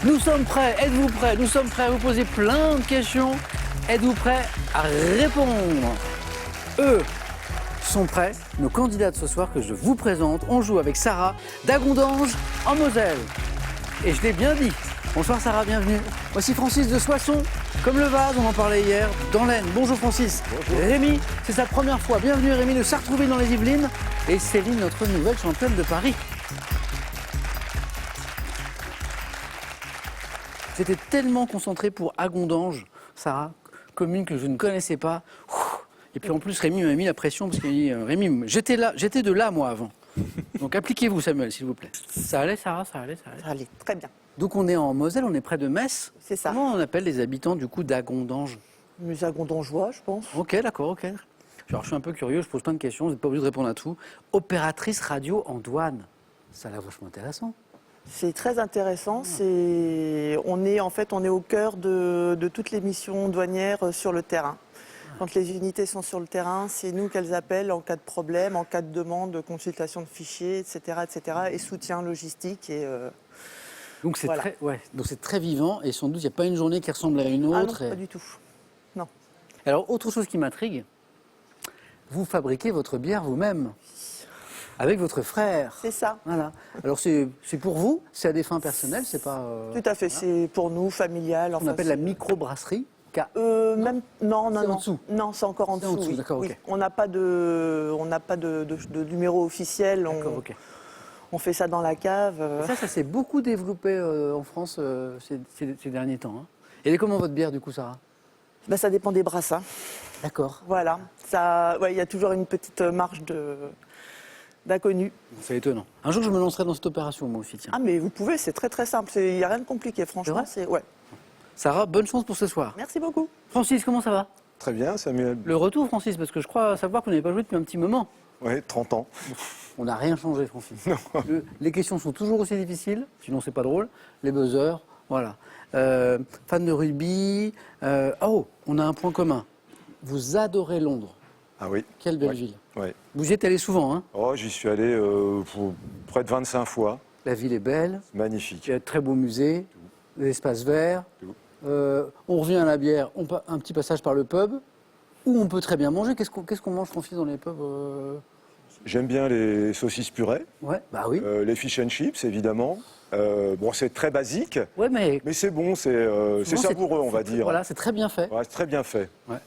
Nous sommes prêts, êtes-vous prêts? Nous sommes prêts à vous poser plein de questions. Êtes-vous prêts à répondre? Eux sont prêts, nos candidats de ce soir que je vous présente. On joue avec Sarah d'Agondange en Moselle. Et je l'ai bien dit. Bonsoir Sarah, bienvenue. Voici Francis de Soissons, comme le vase, on en parlait hier, dans l'Aisne. Bonjour Francis. Bonjour. Rémi, c'est sa première fois. Bienvenue Rémi de Sartrouville dans les Yvelines. Et Céline, notre nouvelle championne de Paris. J'étais tellement concentré pour Agondange, Sarah, commune que je ne connaissais pas. Et puis en plus, Rémi m'a mis la pression parce qu'il m'a dit Rémi, j'étais de là moi avant. Donc appliquez-vous Samuel, s'il vous plaît. Ça allait Sarah, ça allait. Ça allait, très bien. Donc on est en Moselle, on est près de Metz. C'est ça. Comment on appelle les habitants du coup d'Agondange? Les Agondangeois, je pense. Ok, d'accord, ok. Alors je suis un peu curieux, je pose plein de questions, vous n'êtes pas obligé de répondre à tout. Opératrice radio en douane, ça a l'air vachement intéressant. C'est très intéressant. On est au cœur de toutes les missions douanières sur le terrain. Quand les unités sont sur le terrain, c'est nous qu'elles appellent en cas de problème, en cas de demande, de consultation de fichiers, etc., et soutien logistique. Donc c'est voilà. très vivant et sans doute il n'y a pas une journée qui ressemble à une autre. Ah non, pas du tout. Non. Alors autre chose qui m'intrigue, vous fabriquez votre bière vous-même avec votre frère. C'est ça. Voilà. Alors c'est pour vous, c'est à des fins personnelles, c'est pas. Tout à fait, voilà. C'est pour nous, familial. On appelle la microbrasserie. Non. En dessous. Non, c'est encore en dessous. Oui. D'accord, oui. ok. On n'a pas de numéro officiel. D'accord, ok. On fait ça dans la cave. Ça s'est beaucoup développé en France ces derniers temps. Hein. Et elle est comment votre bière du coup, Sarah? Ça dépend des brassins. D'accord. Voilà. Il y a toujours une petite marge d'inconnu. C'est étonnant. Un jour, je me lancerai dans cette opération, moi aussi. Tiens. Ah, mais vous pouvez, c'est très très simple. Il n'y a rien de compliqué, franchement. C'est vrai. Ouais. Sarah, bonne chance pour ce soir. Merci beaucoup. Francis, comment ça va? Très bien, Samuel. Le retour, Francis, parce que je crois savoir que vous n'avez pas joué depuis un petit moment. Oui, 30 ans. On n'a rien changé, Francis. Les questions sont toujours aussi difficiles, sinon c'est pas drôle. Les buzzers, voilà. Fan de rugby. On a un point commun. Vous adorez Londres. Ah oui. Quelle belle ville. Oui. Vous y êtes allé souvent, hein? Oh, j'y suis allé pour près de 25 fois. La ville est belle. Magnifique. Il y a de très beaux musées, des espaces verts. On revient à la bière, un petit passage par le pub, où on peut très bien manger. Qu'est-ce qu'on mange, Francis, dans les pubs? J'aime bien les saucisses purées. Ouais, bah oui. Les fish and chips, évidemment. C'est très basique. Ouais, mais c'est bon, c'est savoureux, on va dire. Voilà, c'est très bien fait. Ouais, c'est très bien fait. Ouais.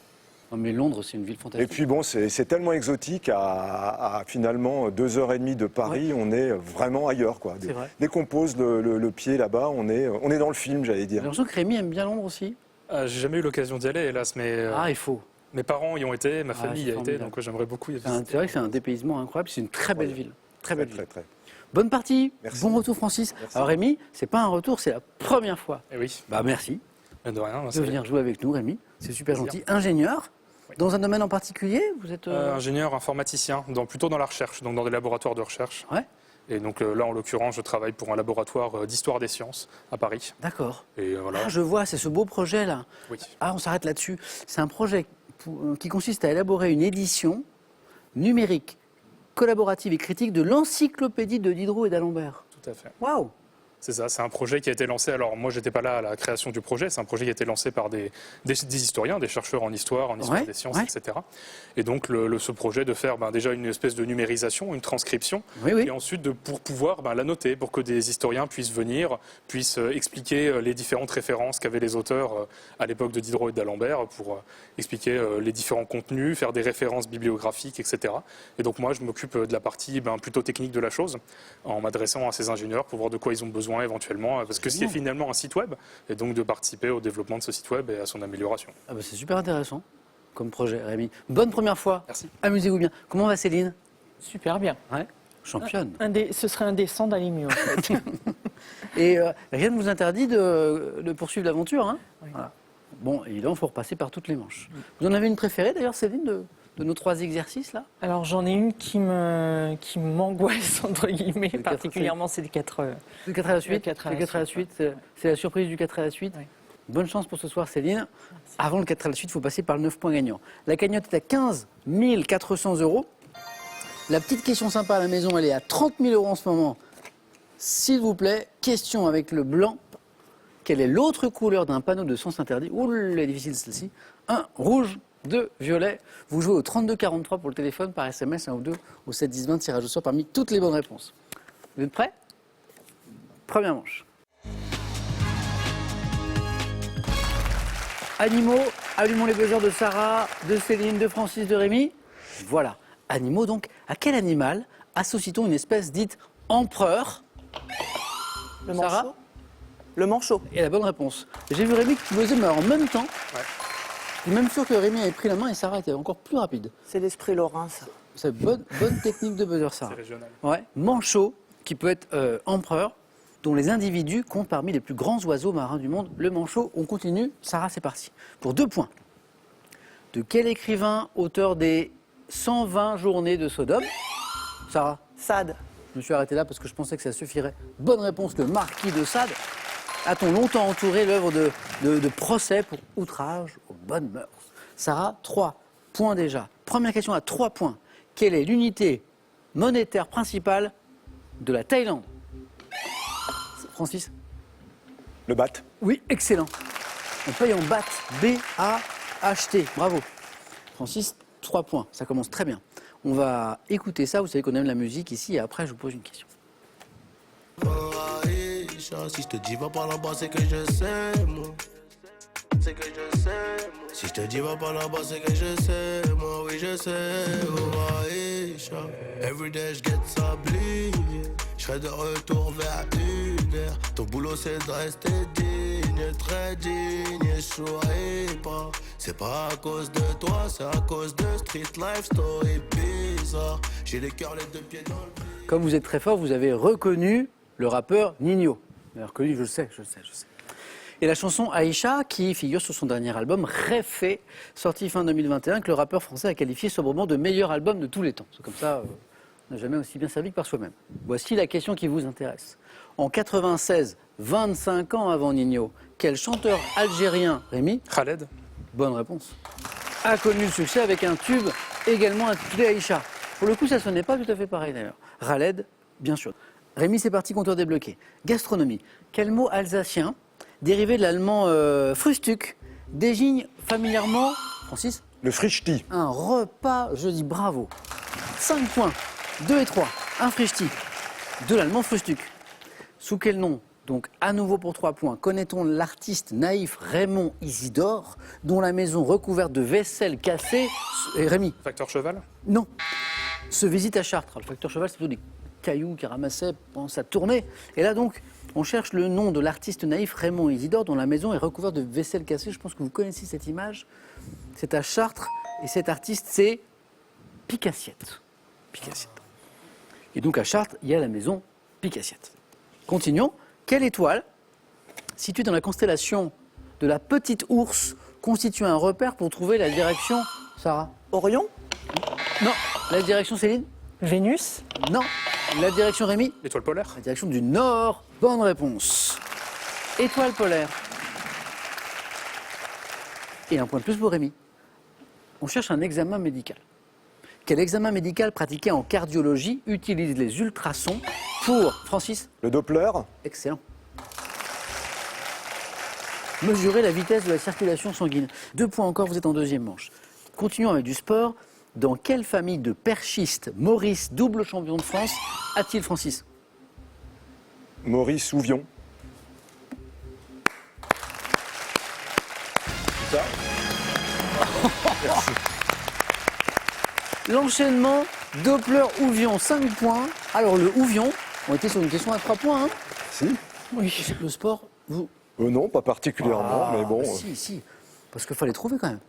Non, mais Londres, c'est une ville fantastique. Et puis c'est tellement exotique à finalement 2h30 de Paris, on est vraiment ailleurs, quoi. Dès qu'on pose le pied là-bas, on est dans le film, j'allais dire. J'ai l'impression que Rémi aime bien Londres aussi. J'ai jamais eu l'occasion d'y aller, hélas, mais il faut. Mes parents y ont été, ma famille y a été, donc j'aimerais beaucoup y visiter. C'est vrai que c'est un dépaysement incroyable, c'est une très belle ville. Très belle ville. Très. Bonne partie. Merci. Bon retour, Francis. Merci. Alors Rémi, c'est pas un retour, c'est la première fois. Eh oui. Merci. De rien. De venir jouer avec nous, Rémi. C'est super gentil. Ingénieur. Dans un domaine en particulier, vous êtes ingénieur informaticien, plutôt dans la recherche, donc dans des laboratoires de recherche. Ouais. Et donc là, en l'occurrence, je travaille pour un laboratoire d'histoire des sciences à Paris. D'accord. Et voilà. Ah, je vois, c'est ce beau projet là. Oui. Ah, on s'arrête là-dessus. C'est un projet qui consiste à élaborer une édition numérique, collaborative et critique de l'encyclopédie de Diderot et d'Alembert. Tout à fait. Waouh! C'est ça, c'est un projet qui a été lancé, alors moi j'étais pas là à la création du projet, c'est un projet qui a été lancé par des historiens, des chercheurs en histoire des sciences, etc. Et donc ce projet de faire déjà une espèce de numérisation, une transcription, et ensuite pour pouvoir la noter, pour que des historiens puissent venir, puissent expliquer les différentes références qu'avaient les auteurs à l'époque de Diderot et d'Alembert, pour expliquer les différents contenus, faire des références bibliographiques, etc. Et donc moi je m'occupe de la partie plutôt technique de la chose, en m'adressant à ces ingénieurs pour voir de quoi ils ont besoin éventuellement, parce que c'est finalement un site web, et donc de participer au développement de ce site web et à son amélioration. C'est super intéressant comme projet, Rémi. Bonne première fois. Merci. Amusez-vous bien. Comment va Céline? Super bien. Ouais. Championne. Ce serait indécent d'aller mieux, en fait. Et rien ne vous interdit de poursuivre l'aventure, hein? Oui. Voilà. Bon, évidemment, il faut repasser par toutes les manches. Vous en avez une préférée, d'ailleurs, Céline, de nos 3 exercices, là? Alors, j'en ai une qui m'angoisse, entre guillemets, particulièrement, c'est le 4 heures. Le 4 à la suite. Le 4 à la suite, c'est la surprise du 4 à la suite. Oui. Bonne chance pour ce soir, Céline. Merci. Avant le 4 à la suite, il faut passer par le 9 points gagnants. La cagnotte est à 15 400 €. La petite question sympa à la maison, elle est à 30 000 € en ce moment. S'il vous plaît, question avec le blanc. Quelle est l'autre couleur d'un panneau de sens interdit? Ouh, elle est difficile celle-ci. 1, rouge. 2, violet. Vous jouez au 32-43 pour le téléphone, par SMS, 1 ou 2, au 7-10-20, tirage au sort parmi toutes les bonnes réponses. Vous êtes prêts? Première manche. Animaux, allumons les buzzers de Sarah, de Céline, de Francis, de Rémi. Voilà. Animaux, donc, à quel animal associe-t-on une espèce dite empereur? Le Sarah? manchot. Le manchot. Et la bonne réponse. J'ai vu Rémi qui buzzait, mais en même temps. Ouais. Je suis même sûr que Rémi avait pris la main et Sarah était encore plus rapide. C'est l'esprit lorrain, ça. C'est bonne technique de buzzer, Sarah. C'est régional. Ouais. Manchot, qui peut être empereur, dont les individus comptent parmi les plus grands oiseaux marins du monde. Le manchot, on continue. Sarah, c'est parti. Pour 2 points. De quel écrivain, auteur des 120 journées de Sodome? Sarah? Sade. Je me suis arrêté là parce que je pensais que ça suffirait. Bonne réponse, le marquis de Sade. A-t-on longtemps entouré l'œuvre de procès pour outrage aux bonnes mœurs? Sarah, 3 points déjà. Première question à 3 points. Quelle est l'unité monétaire principale de la Thaïlande? Francis? Le baht. Oui, excellent. On paye en baht. B-A-H-T. Bravo. Francis, 3 points. Ça commence très bien. On va écouter ça. Vous savez qu'on aime la musique ici. Et après, je vous pose une question. Si je te dis va par là-bas, c'est que je sais, moi. C'est que je sais, moi. Si je te dis va par là-bas, c'est que je sais, moi. Oui, je sais, oh, Aïcha. Everyday, je get sablié. Je serai de retour vers 1h. Ton boulot, c'est de rester digne, très digne. Je souris pas. C'est pas à cause de toi, c'est à cause de street life story bizarre. J'ai les cœurs, les 2 pieds dans le vide. Comme vous êtes très fort, vous avez reconnu le rappeur Ninho. Vous l'avez reconnu, je sais. Et la chanson Aïcha, qui figure sur son dernier album, Réfé, sorti fin 2021, que le rappeur français a qualifié sobrement de meilleur album de tous les temps. C'est comme ça, on n'a jamais aussi bien servi que par soi-même. Voici la question qui vous intéresse. En 96, 25 ans avant Ninho, quel chanteur algérien, Rémi? Khaled. Bonne réponse. A connu le succès avec un tube également intitulé Aïcha. Pour le coup, ça ne sonnait pas tout à fait pareil d'ailleurs. Khaled, bien sûr. Rémi, c'est parti, compteur débloqué. Gastronomie. Quel mot alsacien, dérivé de l'allemand Frühstück, désigne familièrement, Francis? Le frichti. Un repas, je dis bravo. 5 points, 2 et 3, un frichti, de l'allemand Frühstück. Sous quel nom, donc à nouveau pour 3 points, connaît-on l'artiste naïf Raymond Isidore, dont la maison recouverte de vaisselle cassée... Et Rémi? Facteur cheval. Non. Se visite à Chartres. Le facteur cheval, c'est plutôt des cailloux qu'il ramassait pendant sa tournée. Et là donc, on cherche le nom de l'artiste naïf Raymond Isidore, dont la maison est recouverte de vaisselle cassée. Je pense que vous connaissez cette image. C'est à Chartres. Et cet artiste, c'est Picassiette. Picassiette. Et donc à Chartres, il y a la maison Picassiette. Continuons. Quelle étoile, située dans la constellation de la Petite Ourse, constitue un repère pour trouver la direction, Sarah? Orion. Non. La direction, Céline? Vénus? Non. La direction, Rémi? L'étoile polaire. La direction du nord. Bonne réponse. Étoile polaire. Et un point de plus pour Rémi. On cherche un examen médical. Quel examen médical pratiqué en cardiologie utilise les ultrasons pour, Francis? Le Doppler. Excellent. Mesurer la vitesse de la circulation sanguine. 2 points encore, vous êtes en deuxième manche. Continuons avec du sport. Dans quelle famille de perchistes Maurice, double champion de France, a-t-il, Francis? Maurice Ouvion. Ça. Merci. L'enchaînement Doppler-Ouvion, 5 points. Alors le Ouvion, on était sur une question à 3 points. Hein? Si. Oui. Le sport, vous... Non, pas particulièrement, mais bon. Si. Parce qu'il fallait trouver quand même.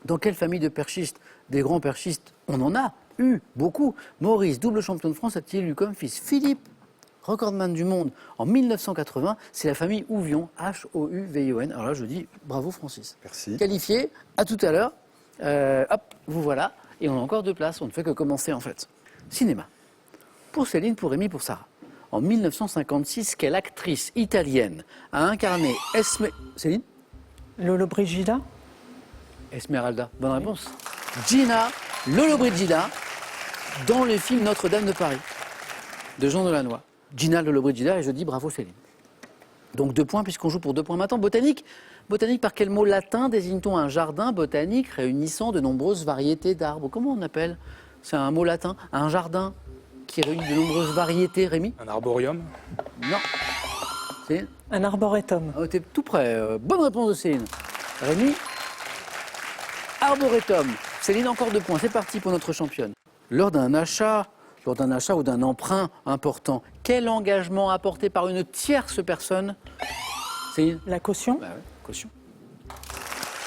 Dans quelle famille de perchistes, des grands perchistes, on en a eu beaucoup. Maurice, double champion de France, a-t-il eu comme fils Philippe, recordman du monde en 1980? C'est la famille Ouvion, H-O-U-V-I-O-N. Alors là, je dis bravo Francis. Merci. Qualifié, à tout à l'heure. Hop, vous voilà. Et on a encore 2 places, on ne fait que commencer en fait. Cinéma. Pour Céline, pour Rémi, pour Sarah. En 1956, quelle actrice italienne a incarné Céline? Lollobrigida? Esmeralda. Bonne réponse. Gina Lollobrigida dans le film Notre-Dame de Paris de Jean Delannoy. Gina Lollobrigida, et je dis bravo Céline. Donc 2 points puisqu'on joue pour 2 points maintenant. Botanique. Botanique, par quel mot latin désigne-t-on un jardin botanique réunissant de nombreuses variétés d'arbres? Comment on appelle? C'est un mot latin. Un jardin qui réunit de nombreuses variétés, Rémi? Un arborium? Non. C'est Un arboretum. T'es tout près. Bonne réponse de Céline. Rémi? Arboretum. Céline, encore 2 points. C'est parti pour notre championne. Lors d'un achat ou d'un emprunt important, quel engagement apporté par une tierce personne? Céline? La caution. Bah ouais, caution.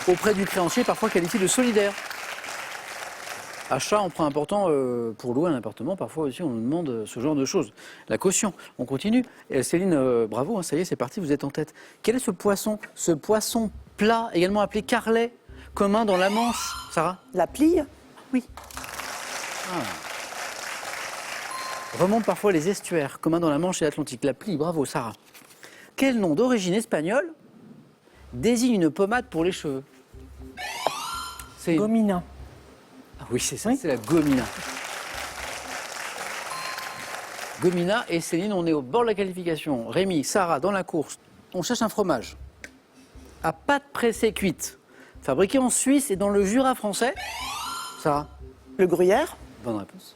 Auprès du créancier, parfois qualifié de solidaire. Achat, emprunt important pour louer un appartement, parfois aussi on nous demande ce genre de choses. La caution, on continue. Et Céline, bravo, hein, ça y est, c'est parti, vous êtes en tête. Quel est ce poisson plat, également appelé carlet, commun dans la Manche, Sarah? La plie? Oui. Remonte parfois les estuaires, commun dans la Manche et l'Atlantique. La plie, bravo Sarah. Quel nom d'origine espagnole désigne une pommade pour les cheveux? C'est Gomina. Ah oui, c'est ça, Oui. c'est la gomina. Gomina et Céline, on est au bord de la qualification. Rémi, Sarah, dans la course, on cherche un fromage à pâte pressée cuite, fabriqué en Suisse et dans le Jura français. Sarah, Le gruyère? bonne réponse.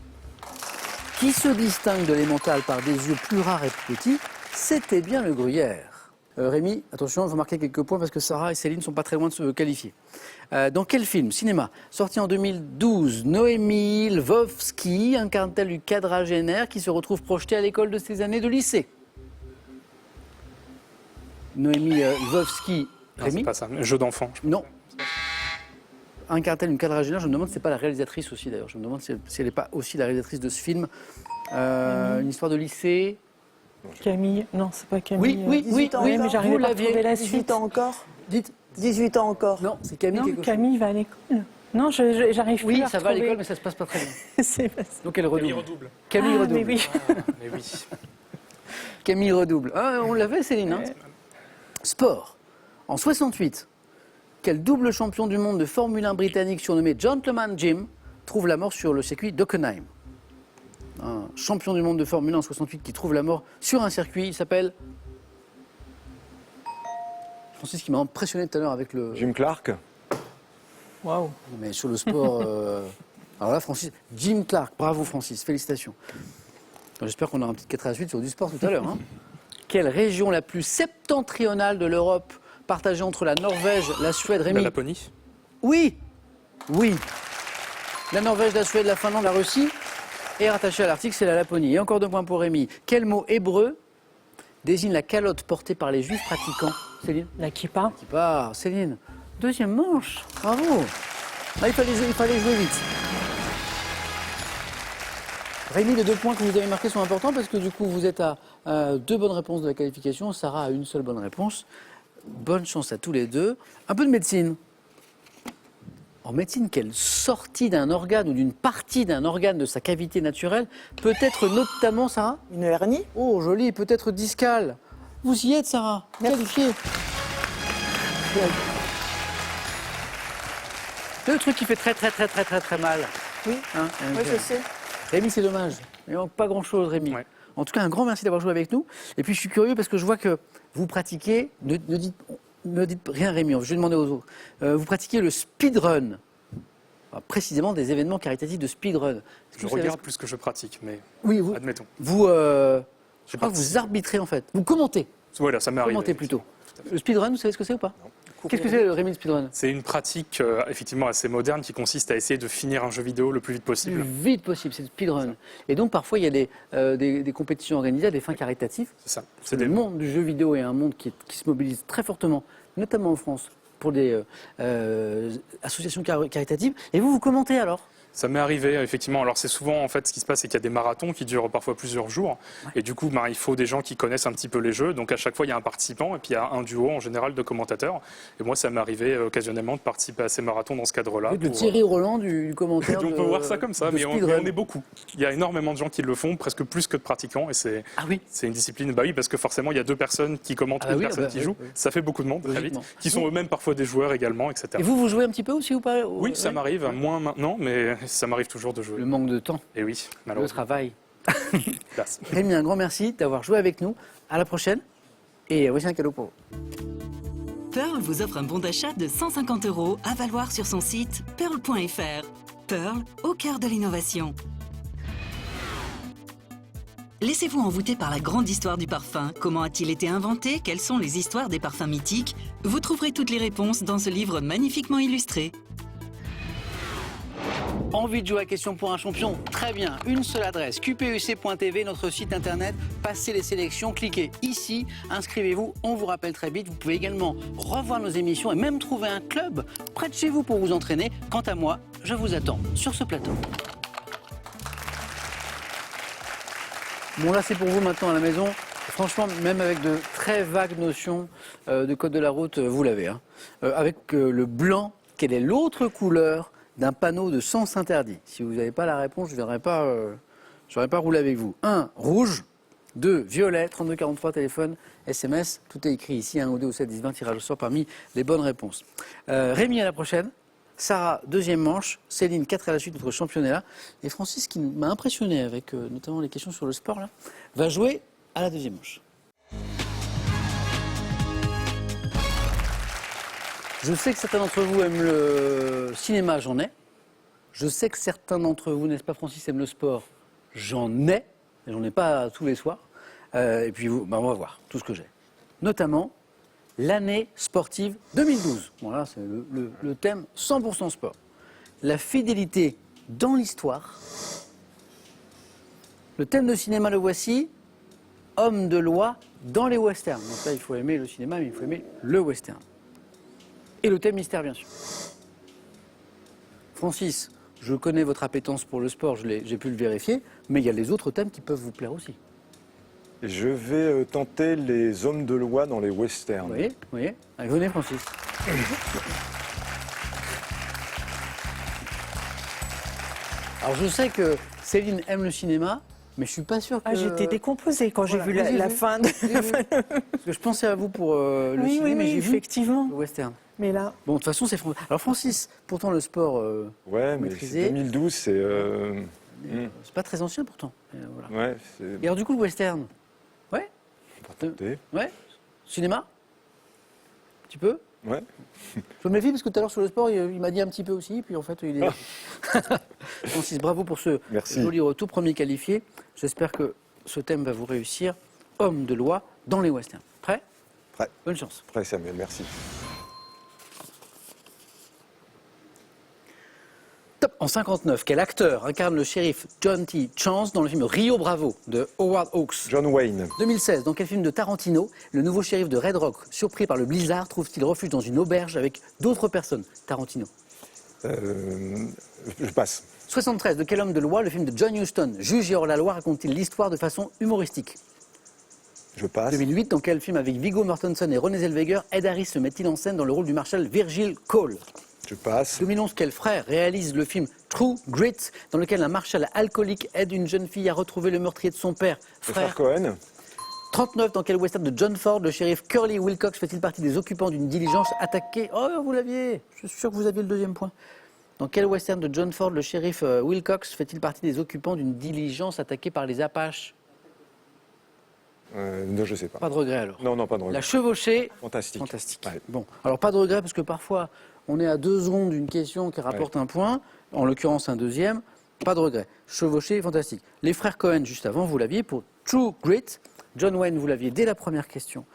Qui se distingue de l'emmental par des yeux plus rares et plus petits, c'était bien le gruyère. Rémi, attention, il faut marquer quelques points parce que Sarah et Céline ne sont pas très loin de se qualifier. Dans quel film, cinéma, sorti en 2012, Noémie Lvovsky incarne-t-elle une quadragénaire qui se retrouve projetée à l'école de ses années de lycée? Noémie Lvovsky, Non, Rémi? c'est pas ça. Un jeu d'enfant. Non. Incarne-t-elle une quadragénaire? Je me demande si c'est pas la réalisatrice aussi d'ailleurs. Je me demande si elle n'est pas aussi la réalisatrice de ce film. Une histoire de lycée. Camille. Non, c'est pas Camille. Oui, 18 ans Oui, encore. mais j'arrivais Vous pas à l'aviez. trouver la 18 suite. ans encore? Dites. 18 ans encore. Non, c'est Camille Non, quelque chose. Camille va à l'école. Non, j'arrive plus Oui, à ça va à retrouver. l'école, mais ça se passe pas très bien. C'est pas ça. Donc elle redouble. Camille redouble. Camille Ah, redouble. mais oui. Mais oui. Camille redouble. Ah, on l'avait, Céline. Hein. Sport. En 68, quel double champion du monde de Formule 1 britannique surnommé Gentleman Jim trouve la mort sur le circuit d'Hockenheim? Un champion du monde de Formule 1 en 68 qui trouve la mort sur un circuit, il s'appelle... Francis qui m'a impressionné tout à l'heure avec le... Jim Clark. Waouh. Mais sur le sport... Alors là, Francis, Jim Clark, bravo Francis, félicitations. J'espère qu'on aura un petit 4 à la suite sur du sport tout à l'heure. Hein. Quelle région la plus septentrionale de l'Europe, partagée entre la Norvège, la Suède, La Rémi? Laponie? Oui, oui. La Norvège, la Suède, la Finlande, la Russie est rattachée à l'Arctique, c'est la Laponie. Et encore 2 points pour Rémi. Quel mot hébreu désigne la calotte portée par les juifs pratiquants? Céline? La kippa. Qui part, Céline. Deuxième manche, bravo. Là, il fallait jouer vite. Rémi, les 2 points que vous avez marqués sont importants parce que du coup, vous êtes à 2 bonnes réponses de la qualification. Sarah a une seule bonne réponse. Bonne chance à tous les deux. Un peu de médecine. En médecine, quelle sortie d'un organe ou d'une partie d'un organe de sa cavité naturelle peut être notamment, Sarah? Une hernie? Oh, joli, peut-être discale. Vous y êtes, Sarah. Qualifiée. Le truc qui fait très mal. Oui, Hein, oui, je sais. Rémi, c'est dommage. Il manque pas grand-chose, Rémi. Ouais. En tout cas, un grand merci d'avoir joué avec nous. Et puis, je suis curieux parce que je vois que vous pratiquez... Ne dites rien, Rémi, je vais demander aux autres. Vous pratiquez le speedrun. Enfin, précisément des événements caritatifs de speedrun. Est-ce que Je vous savez regarde plus que je pratique, mais Oui, vous, admettons. je crois que vous participe. arbitrez en fait. Vous commentez. Voilà, ça m'est arrivé. Commentez plutôt. Le speedrun, vous savez ce que c'est ou pas? Qu'est-ce que c'est, Rémi, le speedrun? C'est une pratique effectivement assez moderne qui consiste à essayer de finir un jeu vidéo le plus vite Le possible. plus vite possible, c'est le speedrun. Et donc parfois il y a des compétitions organisées à des fins caritatives. C'est ça. C'est C'est le des monde du jeu vidéo est un monde qui se mobilise très fortement, notamment en France, pour des associations caritatives. Et vous commentez alors? Ça m'est arrivé, effectivement. Alors, c'est souvent, en fait, ce qui se passe, c'est qu'il y a des marathons qui durent parfois plusieurs jours. Et du coup, il faut des gens qui connaissent un petit peu les jeux. Donc, à chaque fois, il y a un participant et puis il y a un duo, en général, de commentateurs. Et moi, ça m'est arrivé occasionnellement de participer à ces marathons dans ce cadre-là. Vous êtes le Thierry Roland du commentaire. On peut voir ça comme ça, de mais on speedrun. est beaucoup. Il y a énormément de gens qui le font, presque plus que de pratiquants. Et c'est Ah oui. une discipline, bah oui, parce que forcément, il y a 2 personnes qui commentent, Ah une oui, personne bah qui oui, joue. oui. Ça fait beaucoup de monde, très vite. Logiquement. Qui sont eux-mêmes parfois des joueurs également, etc. Et vous jouez un petit peu aussi ou pas? Oui, ça Ouais. m'arrive, moins maintenant, mais ça m'arrive toujours de jouer. Le manque de temps, Et oui, le malheureusement. travail. Place. Rémi, un grand merci d'avoir joué avec nous. À la prochaine. Et voici un cadeau pour vous. Pearl vous offre un bon d'achat de 150 € à valoir sur son site pearl.fr. Pearl, au cœur de l'innovation. Laissez-vous envoûter par la grande histoire du parfum. Comment a-t-il été inventé? Quelles sont les histoires des parfums mythiques? Vous trouverez toutes les réponses dans ce livre magnifiquement illustré. Envie de jouer à Question pour un champion? Très bien, une seule adresse, qpuc.tv, notre site internet, passez les sélections, cliquez ici, inscrivez-vous, on vous rappelle très vite. Vous pouvez également revoir nos émissions et même trouver un club près de chez vous pour vous entraîner. Quant à moi, je vous attends sur ce plateau. Bon là c'est pour vous maintenant à la maison. Franchement, même avec de très vagues notions de code de la route, vous l'avez. Hein. Avec le blanc, quelle est l'autre couleur d'un panneau de sens interdit? Si vous n'avez pas la réponse, je ne viendrai pas rouler avec vous. 1, rouge. 2, violet, 3243, téléphone, SMS. Tout est écrit ici, 1 ou 2 ou 7, 10, 20, tirage au sort parmi les bonnes réponses. Rémi à la prochaine. Sarah, deuxième manche. Céline, 4 à la suite, notre championnet là. Et Francis, qui m'a impressionné avec notamment les questions sur le sport là, va jouer à la deuxième manche. Je sais que certains d'entre vous aiment le cinéma, j'en ai. Je sais que certains d'entre vous, n'est-ce pas Francis, aiment le sport, j'en ai. J'en ai pas tous les soirs. Et puis vous, on va voir tout ce que j'ai. Notamment l'année sportive 2012. Bon là, c'est le thème 100% sport. La fidélité dans l'histoire. Le thème de cinéma, le voici. Homme de loi dans les westerns. Donc là, il faut aimer le cinéma, mais il faut aimer le western. Et le thème mystère, bien sûr. Francis, je connais votre appétence pour le sport, j'ai pu le vérifier, mais il y a les autres thèmes qui peuvent vous plaire aussi. Je vais tenter les hommes de loi dans les westerns. Vous voyez Allez, venez, Francis. Alors, je sais que Céline aime le cinéma, mais je suis pas sûr que... J'étais décomposée quand j'ai vu la fin. Parce que je pensais à vous pour le cinéma, mais j'ai vu effectivement. le western. Mais là... Bon, de toute façon, c'est Francis. Alors, Francis, pourtant, le sport ouais, mais maîtrisé... 2012, c'est... C'est pas très ancien, pourtant. Voilà. Ouais, c'est... Et alors, du coup, le western? Ouais. Ouais. Cinéma? Un petit peu? Ouais. Je me méfie parce que tout à l'heure sur le sport, il m'a dit un petit peu aussi, puis en fait, il est... Francis, bravo pour ce joli retour, premier qualifié. J'espère que ce thème va vous réussir. Homme de loi dans les westerns. Prêt? Prêt. Bonne chance. Prêt, Samuel, merci. Top. En 59, quel acteur incarne le shérif John T. Chance dans le film Rio Bravo de Howard Hawks? John Wayne. 2016, dans quel film de Tarantino, le nouveau shérif de Red Rock, surpris par le blizzard, trouve-t-il refuge dans une auberge avec d'autres personnes? Tarantino. Je passe. 73, de quel homme de loi le film de John Huston, juge et hors-la-loi, raconte-t-il l'histoire de façon humoristique? Je passe. 2008, dans quel film avec Viggo Mortensen et René Zellweger, Ed Harris se met-il en scène dans le rôle du marshal Virgil Cole? Je passe. 2011, quel frère réalise le film True Grit, dans lequel un marshal alcoolique aide une jeune fille à retrouver le meurtrier de son père? Le frère Cohen. 39, dans quel western de John Ford, le shérif Curly Wilcox fait-il partie des occupants d'une diligence attaquée? Oh, vous l'aviez! Je suis sûr que vous aviez le deuxième point. Dans quel western de John Ford, le shérif Wilcox fait-il partie des occupants d'une diligence attaquée par les Apaches? Non, je sais pas. Pas de regret alors. Non, pas de regret. La chevauchée. Fantastique. Ouais. Bon, alors pas de regret parce que parfois on est à 2 secondes d'une question qui rapporte un point, en l'occurrence un deuxième. Pas de regret. Chevauchée, fantastique. Les frères Cohen, juste avant, vous l'aviez pour True Grit. John Wayne, vous l'aviez dès la première question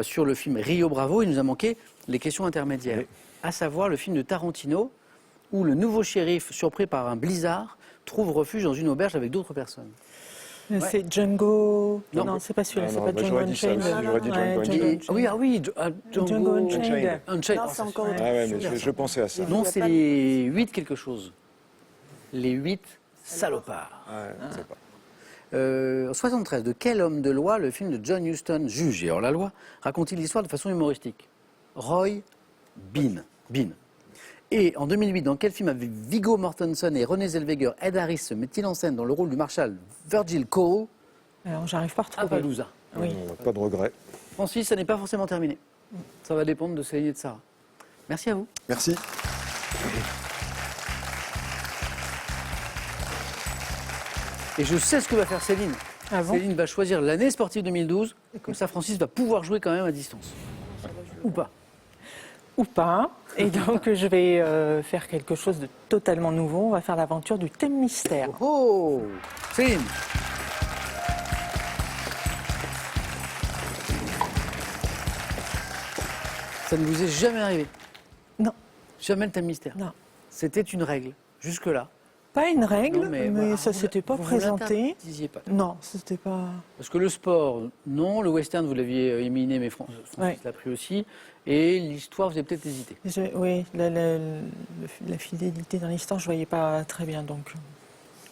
sur le film Rio Bravo. Il nous a manqué les questions intermédiaires, à savoir le film de Tarantino où le nouveau shérif, surpris par un blizzard, trouve refuge dans une auberge avec d'autres personnes. C'est Django... Non, c'est pas celui-là, c'est non, pas bah, Django j'aurais dit ça aussi, Unchained. j'aurais dit Django Unchained. Django Unchained. Unchained. Non, c'est encore autre Ah ouais, mais je pensais à ça. Non, c'est les 8 quelque chose. Les 8 salopards. Ouais, je sais pas. 73, de quel homme de loi le film de John Huston, juge et hors-la-loi, raconte-t-il l'histoire de façon humoristique? Roy Bean. Et en 2008, dans quel film avec Viggo Mortensen et René Zellweger, Ed Harris se met-il en scène dans le rôle du marshal Virgil Cole? Alors, j'arrive pas à retrouver. Appaloosa. Oui. Pas de regret. Francis, ça n'est pas forcément terminé. Ça va dépendre de Céline et de Sarah. Merci à vous. Merci. Et je sais ce que va faire Céline. Ah bon? Céline va choisir l'année sportive 2012. Comme ça, Francis va pouvoir jouer quand même à distance. Ou pas. Ou pas. Et donc, je vais faire quelque chose de totalement nouveau. On va faire l'aventure du thème mystère. Oh, Céline. Ça ne vous est jamais arrivé? Non. Jamais le thème mystère? Non. C'était une règle, jusque-là. Pas une règle, Non, mais voilà, ça ne s'était pas vous présenté. l'interdisiez pas. Non, c'était pas... Parce que le sport, non. Le western, vous l'aviez éliminé, mais Francis Ouais. l'a pris aussi. Et l'histoire, vous avez peut-être hésité. Oui, la fidélité dans l'histoire, je ne voyais pas très bien, donc...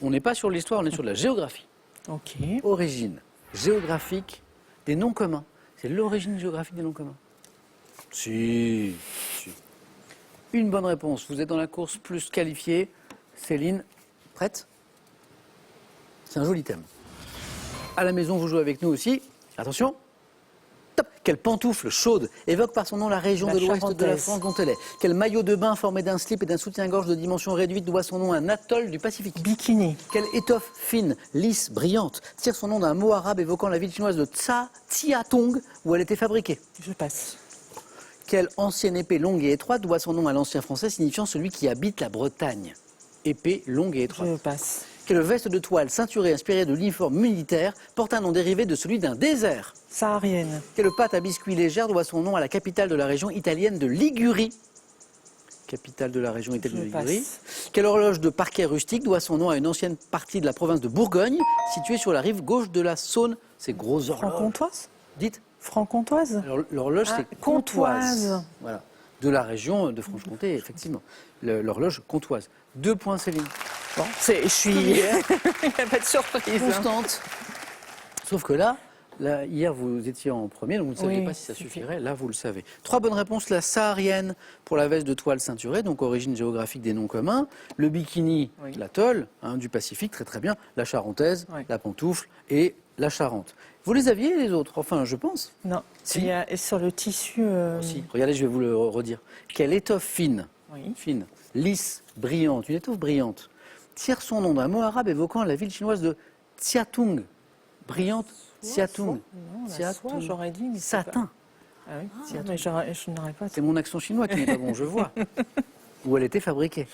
On n'est pas sur l'histoire, on est sur la géographie. Ok. Origine géographique des noms communs. C'est l'origine géographique des noms communs. Si. Une bonne réponse. Vous êtes dans la course plus qualifiée. Céline, prête? C'est un joli thème. À la maison, vous jouez avec nous aussi. Attention. Top. Quelle pantoufle chaude évoque par son nom la région La de l'ouest de la Charentaise. France dont elle est. Quel maillot de bain formé d'un slip et d'un soutien-gorge de dimension réduite doit son nom à un atoll du Pacifique? Bikini. Quelle étoffe fine, lisse, brillante tire son nom d'un mot arabe évoquant la ville chinoise de Tsiatong où elle était fabriquée? Je passe. Quelle ancienne épée longue et étroite doit son nom à l'ancien français signifiant celui qui habite la Bretagne? Épée longue et étroite. Je passe. Quelle veste de toile ceinturée inspirée de l'uniforme militaire porte un nom dérivé de celui d'un désert? Saharienne. Quelle pâte à biscuits légère doit son nom à la capitale de la région italienne de Ligurie? Capitale de la région italienne de Je Ligurie. passe. Quelle horloge de parquet rustique doit son nom à une ancienne partie de la province de Bourgogne, située sur la rive gauche de la Saône? Ces gros horloges. Franc-comtoise? Dites. Franc-comtoise? Alors, l'horloge, Ah, c'est comtoise. comtoise. Voilà. De la région de Franche-Comté, effectivement. L'horloge comtoise. 2 points, Céline. Bon, je suis... Il n'y a pas de surprise. hein. Constante. Sauf que là, hier, vous étiez en premier, donc vous ne saviez Oui, pas si ça suffit. suffirait. Là, vous le savez. 3 bonnes réponses. La saharienne pour la veste de toile ceinturée, donc origine géographique des noms communs. Le bikini, Oui. l'atoll du Pacifique, très très bien. La charentaise, Oui. la pantoufle et la Charente. Vous les aviez, les autres? Enfin, je pense. Non. Si. Il y a, et sur le tissu... Si. Regardez, je vais vous le redire. Quelle étoffe fine, Oui. fine, lisse, brillante, une étoffe brillante, tire son nom d'un mot arabe évoquant la ville chinoise de Tsiatong. Brillante, Tsiatong. Non, la Tsiatong. soie, j'aurais dit. Mais c'est Satin. pas- Ah oui, mais je n'aurais pas... C'est mon accent chinois qui n'est pas bon, je vois. Où elle était fabriquée.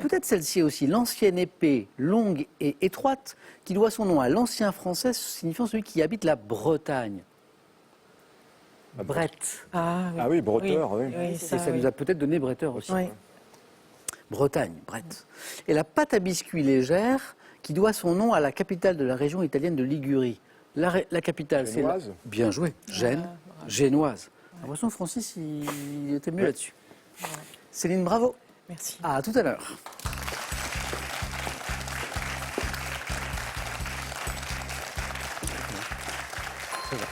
Peut-être celle-ci aussi, l'ancienne épée longue et étroite, qui doit son nom à l'ancien français, signifiant celui qui habite la Bretagne. Brette. Ah oui, Ah oui, bretteur, oui. Oui, Et ça, ça oui. nous a peut-être donné bretteur aussi. Oui. Bretagne, Brette. Et la pâte à biscuits légère, qui doit son nom à la capitale de la région italienne de Ligurie. La capitale, c'est... Génoise. Bien joué. Gênes, génoise. J'ai l'impression que Francis, il était mieux là-dessus. Céline, bravo. Merci. À tout à l'heure. Ça va.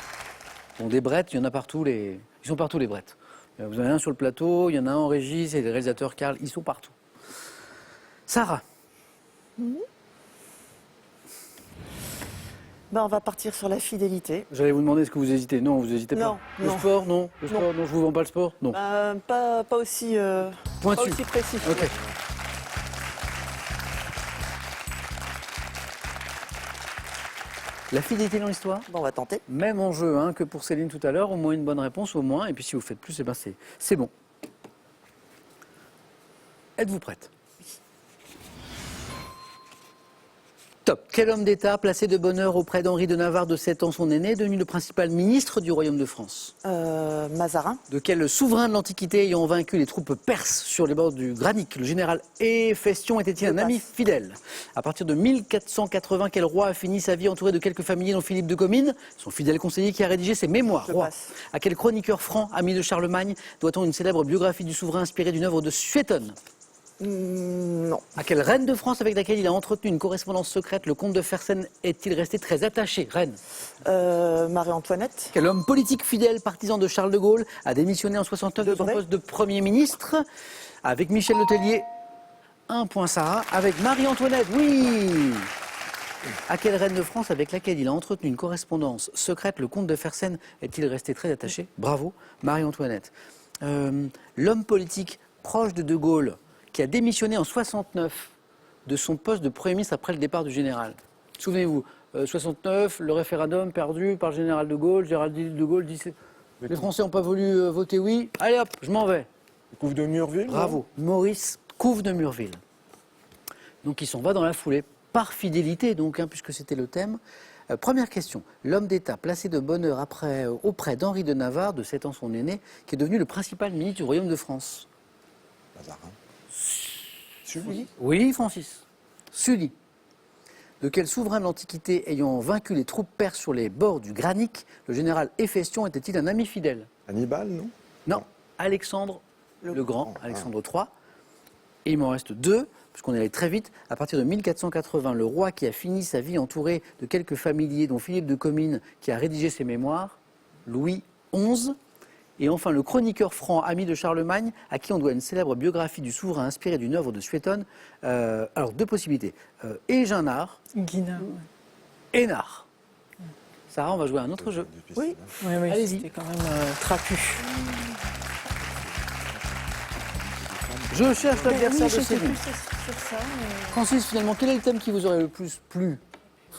Bon, des brettes, il y en a partout. Ils sont partout, les brettes. Vous en avez un sur le plateau, il y en a un en régie, c'est le réalisateur Karl, ils sont partout. Sarah, Ben, on va partir sur la fidélité. j'allais vous demander, est-ce que vous hésitez? Non, vous n'hésitez pas. Non, Le non. sport, non. Le sport, non. Je vous vends pas le sport? Non. Pas aussi, pas Pointu. aussi précis. Ok. La fidélité dans l'histoire? Bon, on va tenter. Même enjeu que pour Céline tout à l'heure, au moins une bonne réponse, au moins. Et puis si vous faites plus, eh ben c'est bon. Êtes-vous prête? Top. Quel homme d'État, placé de bonne heure auprès d'Henri de Navarre de 7 ans, son aîné, est devenu le principal ministre du Royaume de France? Mazarin. De quel souverain de l'Antiquité ayant vaincu les troupes perses sur les bords du Granique, le général Héphaestion était-il un ami fidèle? À partir de 1480, quel roi a fini sa vie entouré de quelques familiers dont Philippe de Comines, son fidèle conseiller qui a rédigé ses mémoires? Je Roi. passe. À quel chroniqueur franc, ami de Charlemagne, doit-on une célèbre biographie du souverain inspirée d'une œuvre de Suétone? Non. À quelle reine de France avec laquelle il a entretenu une correspondance secrète, le comte de Fersen est-il resté très attaché? Reine. Marie-Antoinette. Quel homme politique fidèle, partisan de Charles de Gaulle, a démissionné en 69 de son Debré. poste de Premier ministre? Avec Michel Letellier, 1 point Sarah. Avec Marie-Antoinette, oui. À quelle reine de France avec laquelle il a entretenu une correspondance secrète, le comte de Fersen est-il resté très attaché? Bravo, Marie-Antoinette. L'homme politique proche de Gaulle, qui a démissionné en 69 de son poste de Premier ministre après le départ du général. Souvenez-vous, 69, le référendum perdu par le général de Gaulle. Général de Gaulle dit les Français n'ont pas voulu voter oui. Allez hop, je m'en vais. Couve de Murville. Bravo. Maurice Couve de Murville. Donc il s'en va dans la foulée, par fidélité donc, hein, puisque c'était le thème. Première question. L'homme d'État placé de bonne heure auprès d'Henri de Navarre, de 7 ans son aîné, qui est devenu le principal ministre du Royaume de France. Mazarin. Sully. Oui, Francis. Sully. De quel souverain de l'Antiquité ayant vaincu les troupes perses sur les bords du Granique, le général Héphaestion était-il un ami fidèle? Hannibal, non? Non. Alexandre le Grand, Alexandre III. Et il m'en reste 2, puisqu'on est allé très vite. À partir de 1480, le roi qui a fini sa vie entouré de quelques familiers, dont Philippe de Comines, qui a rédigé ses mémoires, Louis XI. Et enfin, le chroniqueur franc, ami de Charlemagne, à qui on doit une célèbre biographie du souverain inspirée d'une œuvre de Suétone. Alors, 2 possibilités. Éginard, Guinard. Hénard. Sarah, on va jouer à un autre jeu. Oui. Oui, Allez-y. c'était quand même trapu. Je cherche l'adversaire de Céline. sur ça. Francis, finalement, quel est le thème qui vous aurait le plus plu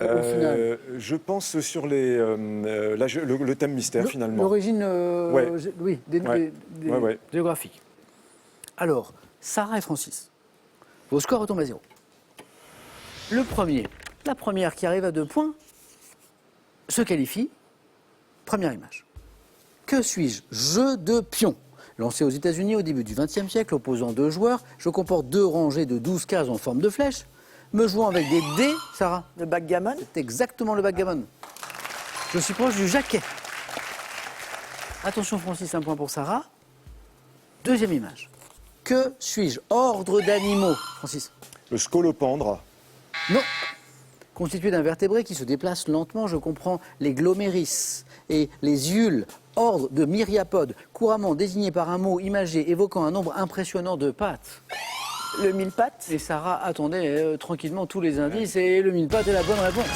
au final? Je pense sur le thème mystère, finalement. L'origine Ouais. oui, Ouais. géographique. Alors, Sarah et Francis, vos scores retombent à 0. Le premier, la première qui arrive à 2 points, se qualifie. Première image. Que suis-je? Jeu de pion. Lancé aux États-Unis au début du XXe siècle, opposant 2 joueurs, je comporte 2 rangées de 12 cases en forme de flèche, me jouant avec des dés, Sarah. Le backgammon. C'est exactement le backgammon. Je suis proche du jaquet. Attention Francis, 1 point pour Sarah. Deuxième image. Que suis-je? Ordre d'animaux. Francis. Le scolopendre. Non. Constitué d'un vertébré qui se déplace lentement, je comprends les gloméris et les ules, ordre de myriapodes, couramment désigné par un mot imagé évoquant un nombre impressionnant de pattes. Le mille-pattes. Et Sarah attendait tranquillement tous les indices et le mille-pattes est la bonne réponse.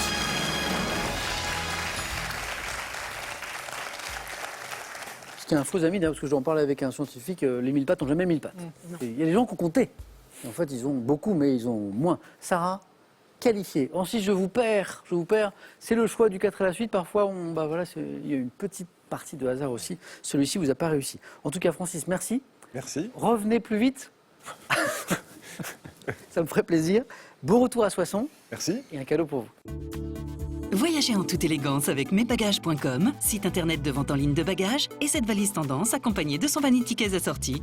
Ce qui est un faux ami, parce que j'en parlais avec un scientifique, les mille-pattes n'ont jamais 1000 pattes. Il y a des gens qui ont compté. En fait, ils ont beaucoup, mais ils ont moins. Sarah, qualifiée. Ensuite, je vous perds. C'est le choix du 4 à la suite. Parfois, il y a une petite partie de hasard aussi. Celui-ci vous a pas réussi. En tout cas, Francis, merci. Merci. Revenez plus vite. Ça me ferait plaisir. Bon retour à Soissons. Merci. Et un cadeau pour vous. Voyagez en toute élégance avec mesbagages.com, site internet de vente en ligne de bagages, et cette valise tendance accompagnée de son vanity case assorti.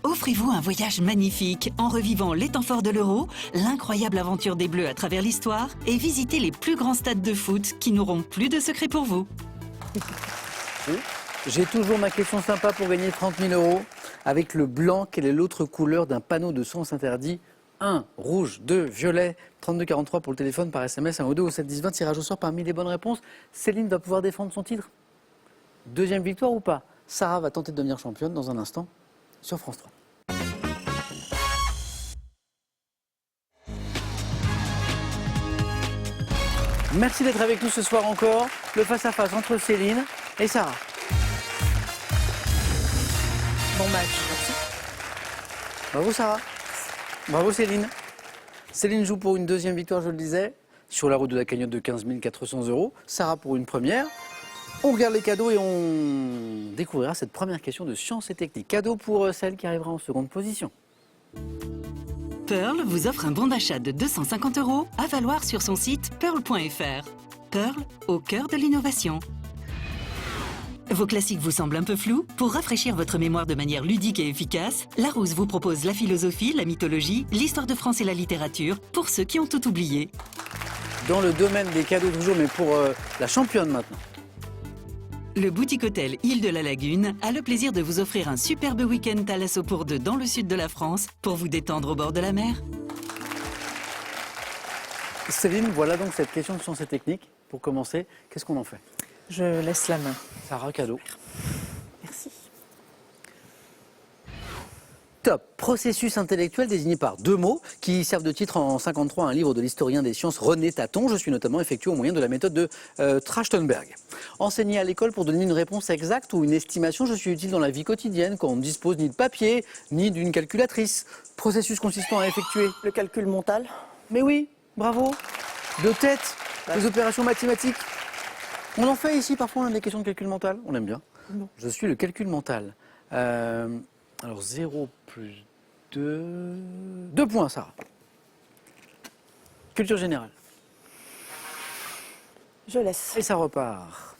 Offrez-vous un voyage magnifique en revivant les temps forts de l'Euro, l'incroyable aventure des Bleus à travers l'histoire et visitez les plus grands stades de foot qui n'auront plus de secrets pour vous. J'ai toujours ma question sympa pour gagner 30 000 €. Avec le blanc, quelle est l'autre couleur d'un panneau de sens interdit? 1, rouge, 2, violet, 3243 pour le téléphone, par SMS, 1 ou 2 au 7 10 20, tirage au sort parmi les bonnes réponses. Céline va pouvoir défendre son titre. Deuxième victoire ou pas? Sarah va tenter de devenir championne dans un instant sur France 3. Merci d'être avec nous ce soir encore. Le face-à-face entre Céline et Sarah. Bon match. Bravo Sarah. Bravo Céline. Céline joue pour une deuxième victoire, je le disais, sur la route de la cagnotte de 15 400 €. Sarah pour une première. On regarde les cadeaux et on découvrira cette première question de sciences et techniques. Cadeau pour celle qui arrivera en seconde position. Pearl vous offre un bon d'achat de 250 € à valoir sur son site pearl.fr. Pearl, au cœur de l'innovation. Vos classiques vous semblent un peu flous? Pour rafraîchir votre mémoire de manière ludique et efficace, Larousse vous propose la philosophie, la mythologie, l'histoire de France et la littérature pour ceux qui ont tout oublié. Dans le domaine des cadeaux toujours, mais pour la championne maintenant. Le boutique hôtel Île de la Lagune a le plaisir de vous offrir un superbe week-end Thalasso pour 2 dans le sud de la France pour vous détendre au bord de la mer. Céline, voilà donc cette question de sciences et techniques. Pour commencer, qu'est-ce qu'on en fait? Je laisse la main. Sarah, cadeau. Merci. Top. Processus intellectuel désigné par 2 mots qui servent de titre en 53 à un livre de l'historien des sciences René Taton. Je suis notamment effectué au moyen de la méthode de Trachtenberg. Enseigné à l'école pour donner une réponse exacte ou une estimation, je suis utile dans la vie quotidienne quand on ne dispose ni de papier ni d'une calculatrice. Processus consistant à effectuer. Le calcul mental. Mais oui, bravo. de tête, des opérations mathématiques. On en fait ici parfois, on a des questions de calcul mental. On aime bien. Non. Je suis le calcul mental. Alors 0 plus 2... 2 points, Sarah. Culture générale. Je laisse. Et ça repart.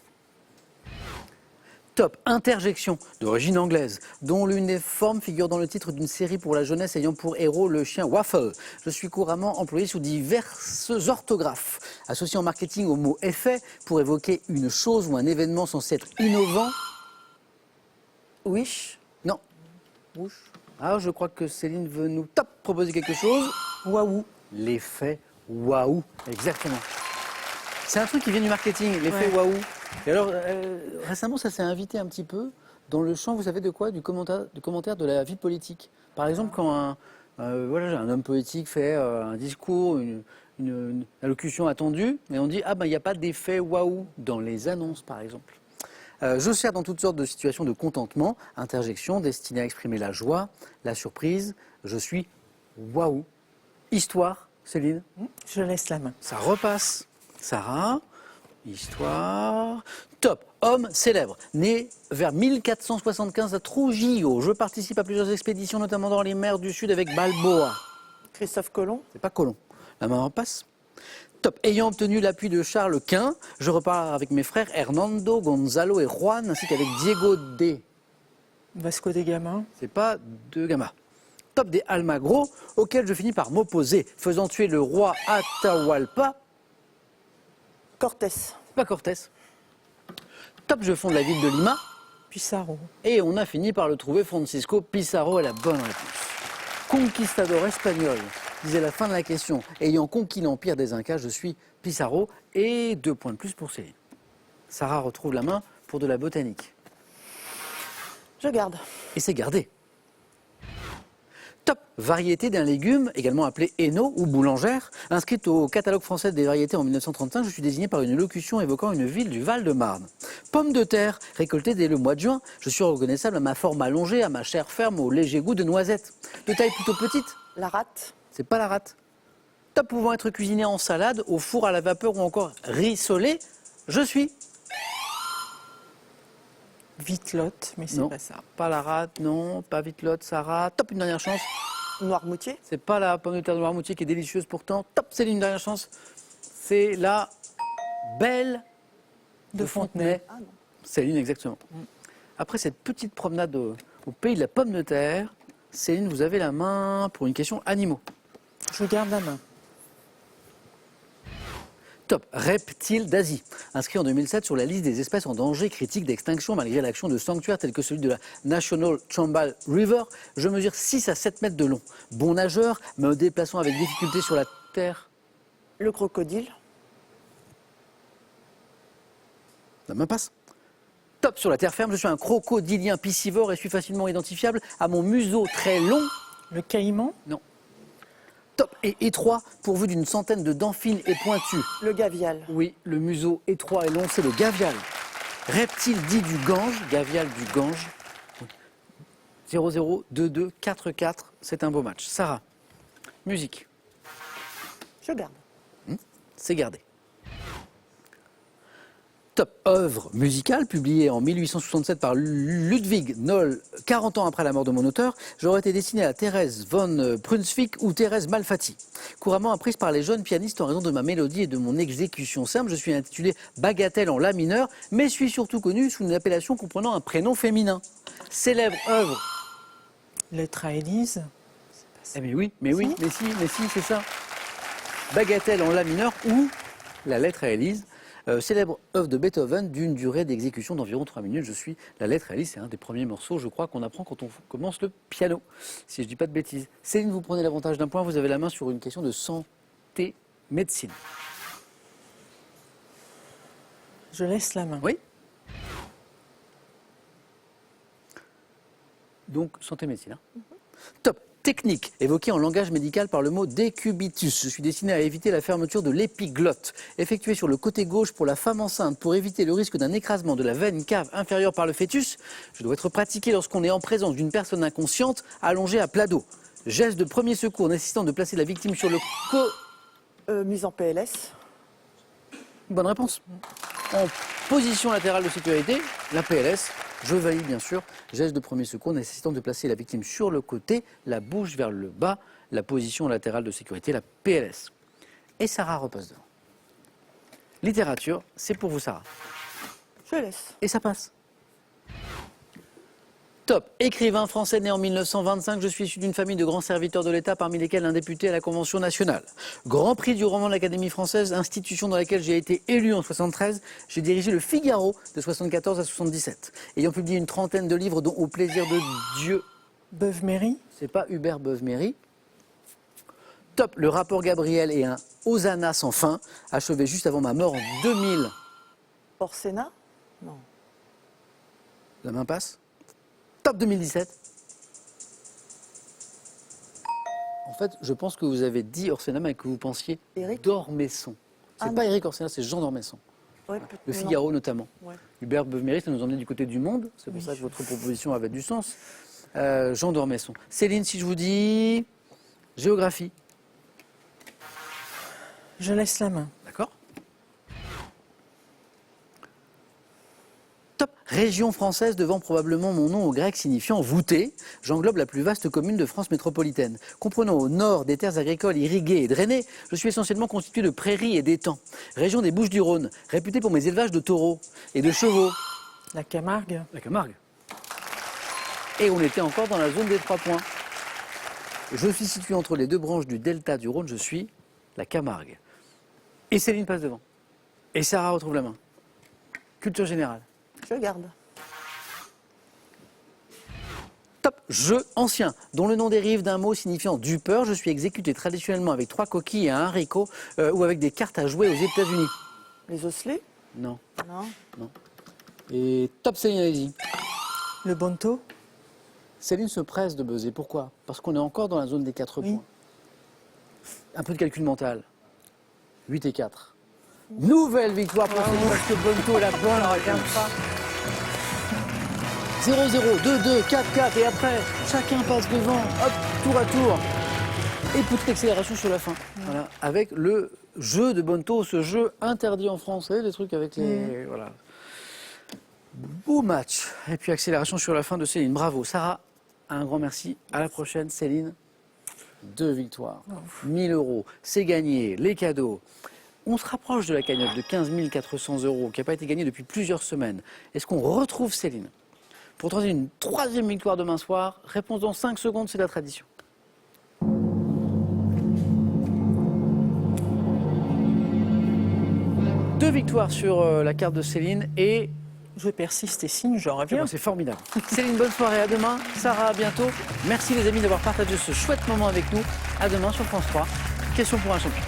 Top, interjection, d'origine anglaise, dont l'une des formes figure dans le titre d'une série pour la jeunesse ayant pour héros le chien Waffle. Je suis couramment employé sous diverses orthographes, associé en marketing au mot effet pour évoquer une chose ou un événement censé être innovant. Wish. Non. Ah, je crois que Céline veut nous proposer quelque chose. Waouh. L'effet waouh, exactement. C'est un truc qui vient du marketing, l'effet Ouais. waouh. Et alors, récemment, ça s'est invité un petit peu dans le champ, vous savez de quoi? Du commentaire de la vie politique. Par exemple, quand un homme politique fait un discours, une allocution attendue, et on dit « Ah ben, il n'y a pas d'effet waouh » dans les annonces, par exemple. Je sers dans toutes sortes de situations de contentement, interjection destinée à exprimer la joie, la surprise. Je suis waouh. Histoire, Céline? Je laisse la main. Ça repasse. Sarah, histoire. Top, homme célèbre, né vers 1475 à Trujillo. Je participe à plusieurs expéditions, notamment dans les mers du Sud avec Balboa. Christophe Colomb. C'est pas Colomb. La main repasse. Top, ayant obtenu l'appui de Charles Quint, je repars avec mes frères Hernando, Gonzalo et Juan, ainsi qu'avec Diego de... Vasco de Gama. C'est pas de Gama. Top des Almagro, auquel je finis par m'opposer, faisant tuer le roi Atahualpa. Cortés. Pas Cortés. Top, je fonde la ville de Lima. Pissarro. Et on a fini par le trouver, Francisco Pizarro est la bonne réponse. Conquistador espagnol, disait la fin de la question. Ayant conquis l'empire des Incas, je suis Pizarro. Et 2 points de plus pour Céline. Sarah retrouve la main pour de la botanique. Je garde. Et c'est gardé. Top, variété d'un légume, également appelé héno ou boulangère. Inscrite au catalogue français des variétés en 1935, je suis désigné par une locution évoquant une ville du Val-de-Marne. Pomme de terre, récoltée dès le mois de juin. Je suis reconnaissable à ma forme allongée, à ma chair ferme, au léger goût de noisette. De taille plutôt petite. La rate. C'est pas la rate. Top, pouvant être cuisiné en salade, au four à la vapeur ou encore rissolé. Je suis. Vitelotte, mais c'est Non, pas ça. pas la rate, non, pas vitelotte, Sarah. Top, une dernière chance. Noirmoutier. C'est pas la pomme de terre de Noirmoutier qui est délicieuse pourtant. Top, c'est une dernière chance. C'est la belle de Fontenay. Ah non. Céline, exactement. Après cette petite promenade au pays de la pomme de terre, Céline, vous avez la main pour une question animaux. Je garde la main. Top, reptile d'Asie. Inscrit en 2007 sur la liste des espèces en danger critique d'extinction malgré l'action de sanctuaires tels que celui de la National Chambal River. Je mesure 6 à 7 mètres de long. Bon nageur, me déplaçant avec difficulté sur la terre. Le crocodile. La main passe. Top, sur la terre ferme, je suis un crocodilien piscivore et suis facilement identifiable à mon museau très long. Le caïman. Non. Top et étroit, pourvu d'une centaine de dents fines et pointues. Le gavial. Oui, le museau étroit et long, c'est le gavial. Reptile dit du Gange, gavial du Gange. 0-0, 2-2, 4-4, c'est un beau match. Sarah, musique, Je garde. c'est gardé. Top, œuvre musicale publiée en 1867 par Ludwig Noll, 40 ans après la mort de mon auteur. J'aurais été destinée à Thérèse von Brunswick ou Thérèse Malfatti. Couramment apprise par les jeunes pianistes en raison de ma mélodie et de mon exécution simple, je suis intitulé Bagatelle en la mineur, mais suis surtout connu sous une appellation comprenant un prénom féminin. Célèbre œuvre. Lettre à Élise. Eh mais oui, mais si, c'est ça. Bagatelle en la mineur ou la lettre à Élise. Célèbre œuvre de Beethoven d'une durée d'exécution d'environ 3 minutes. Je suis la lettre à Élise, c'est un des premiers morceaux, je crois, qu'on apprend quand on commence le piano, si je ne dis pas de bêtises. Céline, vous prenez l'avantage d'un point, vous avez la main sur une question de santé, médecine. Je laisse la main. Oui. Donc, santé, médecine. Top. Technique, évoquée en langage médical par le mot décubitus. Je suis destiné à éviter la fermeture de l'épiglotte. Effectuée sur le côté gauche pour la femme enceinte pour éviter le risque d'un écrasement de la veine cave inférieure par le fœtus. Je dois être pratiqué lorsqu'on est en présence d'une personne inconsciente allongée à plat dos. Geste de premier secours nécessitant de placer la victime sur le Mise en PLS. Bonne réponse. En position latérale de sécurité, la PLS, je valide bien sûr, geste de premier secours nécessitant de placer la victime sur le côté, la bouche vers le bas, la position latérale de sécurité, la PLS. Et Sarah repasse devant. Littérature, c'est pour vous Sarah. Je laisse. Et ça passe. Top. Écrivain français né en 1925, je suis issu d'une famille de grands serviteurs de l'État, parmi lesquels un député à la Convention nationale. Grand prix du roman de l'Académie française, institution dans laquelle j'ai été élu en 73. J'ai dirigé le Figaro de 74 à 77. Ayant publié une trentaine de livres, dont Au plaisir de Dieu. Beuve-Méry. C'est pas Hubert Beuve-Méry. Top. Le rapport Gabriel et un Hosanna sans fin, achevé juste avant ma mort en 2000. Porcena? Non. La main passe. Top 2017. En fait, je pense que vous avez dit Orsena, mais que vous pensiez Éric d'Ormesson. C'est pas Éric Orsena, c'est Jean d'Ormesson. Ouais, Le Figaro notamment. Ouais. Hubert Beuve-Méry, ça nous emmenait du côté du monde. C'est pour ça que votre proposition avait du sens. Jean d'Ormesson. Céline, si je vous dis géographie. Je laisse la main. D'accord. Top. Région française devant probablement mon nom au grec signifiant voûtée. J'englobe la plus vaste commune de France métropolitaine. Comprenant au nord des terres agricoles irriguées et drainées, je suis essentiellement constitué de prairies et d'étangs. Région des Bouches-du-Rhône, réputée pour mes élevages de taureaux et de chevaux. La Camargue. La Camargue. Et on était encore dans la zone des 3 points. Je suis situé entre les deux branches du delta du Rhône, je suis la Camargue. Et Céline passe devant. Et Sarah retrouve la main. Culture générale. Je garde. Top. Jeu ancien, dont le nom dérive d'un mot signifiant dupeur. Je suis exécuté traditionnellement avec 3 coquilles et un haricot ou avec des cartes à jouer aux États-Unis. Les osselets? Non. Non. Et top Céline, allez-y. Le Bonto. Céline se presse de buzzer. Pourquoi? Parce qu'on est encore dans la zone des 4 points. Un peu de calcul mental. 8 et 4. Nouvelle victoire pour Céline parce que Bonto la bonne regarde pas. 0-0, 2-2, 4-4 et après, chacun passe devant, hop, tour à tour. Et petite accélération sur la fin. Voilà, avec le jeu de Bonto, ce jeu interdit en France, vous savez, les trucs avec les... Voilà. Beau match. Et puis accélération sur la fin de Céline. Bravo. Sarah, un grand merci. À la prochaine, Céline. 2 victoires. 1000 €. C'est gagné. Les cadeaux. On se rapproche de la cagnotte de 15 400 € qui n'a pas été gagnée depuis plusieurs semaines. Est-ce qu'on retrouve Céline pour tenter une 3e victoire demain soir? Réponse dans 5 secondes, c'est la tradition. Deux victoires sur la carte de Céline et... Je persiste et signe, je Eh reviens. ben, c'est formidable. Céline, bonne soirée, à demain. Sarah, à bientôt. Merci les amis d'avoir partagé ce chouette moment avec nous. À demain sur France 3. Question pour un champion.